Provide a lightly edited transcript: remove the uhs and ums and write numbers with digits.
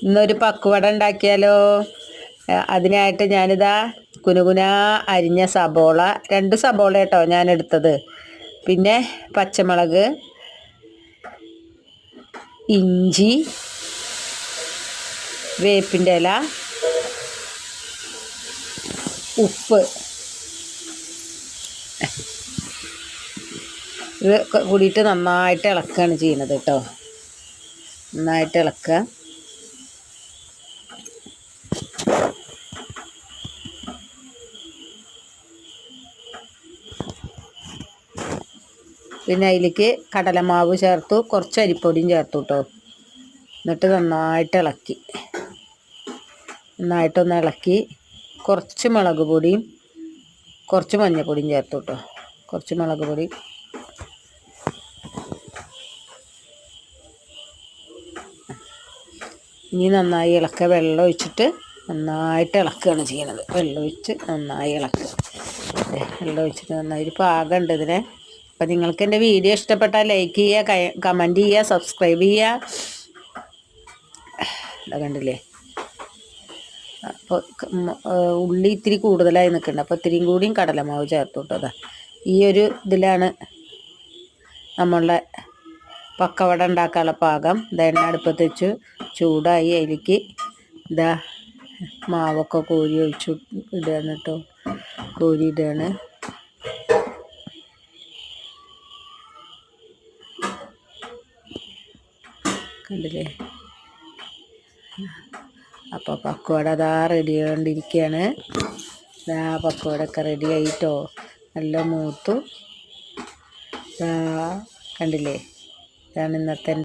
ഇന്നൊരു പക്കുവട ഉണ്ടാക്കിയാലോ? അതിനായിട്ട് ഞാനിതാ കുനുകുന അരിഞ്ഞ സബോള, 2 സബോള കേട്ടോ ഞാൻ എടുത്തത്. പിന്നെ പച്ചമുളക്, ഇഞ്ചി, വേപ്പിൻ്റെ ഇല, ഉപ്പ്, ഇത് കൂടിയിട്ട് നന്നായിട്ട് ഇളക്കുകയാണ് ചെയ്യുന്നത് കേട്ടോ. നന്നായിട്ട് ഇളക്കുക. പിന്നെ അതിലേക്ക് കടലമാവ് ചേർത്തു, കുറച്ച് അരിപ്പൊടിയും ചേർത്തു കേട്ടോ. എന്നിട്ട് നന്നായിട്ട് ഇളക്കി, നന്നായിട്ടൊന്ന് ഇളക്കി. കുറച്ച് മുളക് പൊടിയും കുറച്ച് മഞ്ഞൾപ്പൊടിയും ചേർത്തു കേട്ടോ. കുറച്ച് മുളക് പൊടി, ഇനി നന്നായി ഇളക്കുക. വെള്ളം ഒഴിച്ചിട്ട് നന്നായിട്ട് ഇളക്കുകയാണ് ചെയ്യുന്നത്. വെള്ളം ഒഴിച്ച് നന്നായി ഇളക്കുക. വെള്ളം ഒഴിച്ചിട്ട് നന്നായി പാകമുണ്ട് ഇതിനെ. അപ്പം നിങ്ങൾക്ക് എൻ്റെ വീഡിയോ ഇഷ്ടപ്പെട്ടാൽ ലൈക്ക് ചെയ്യുക, കമൻറ്റ് ചെയ്യുക, സബ്സ്ക്രൈബ് ചെയ്യുക. ഇതാ കണ്ടില്ലേ? അപ്പോൾ ഉള്ളി ഇത്തിരി കൂടുതലായി നിൽക്കുന്നുണ്ട്. അപ്പോൾ ഇത്തിരിയും കൂടിയും കടലമാവ് ചേർത്തു കേട്ടോ. അതാ ഈ ഒരു ഇതിലാണ് നമ്മളുടെ പക്കവട ഉണ്ടാക്കാനുള്ള പാകം. എണ്ണ അടുപ്പത്ത് വെച്ച് ചൂടായി. അതിലേക്ക് ഇതാ മാവൊക്കെ കോരി ഒഴിച്ചു ഇടുകയാണ് കേട്ടോ. കോരി ഇടുകയാണ്. കണ്ടില്ലേ? അപ്പോൾ പക്കവട അതാ റെഡി ആയിക്കൊണ്ടിരിക്കുകയാണ്. ഇതാ പക്കവടയൊക്കെ റെഡി ആയിട്ടോ. നല്ല മൂത്തു. കണ്ടില്ലേ? ഇതാണ് ഇന്നത്തെ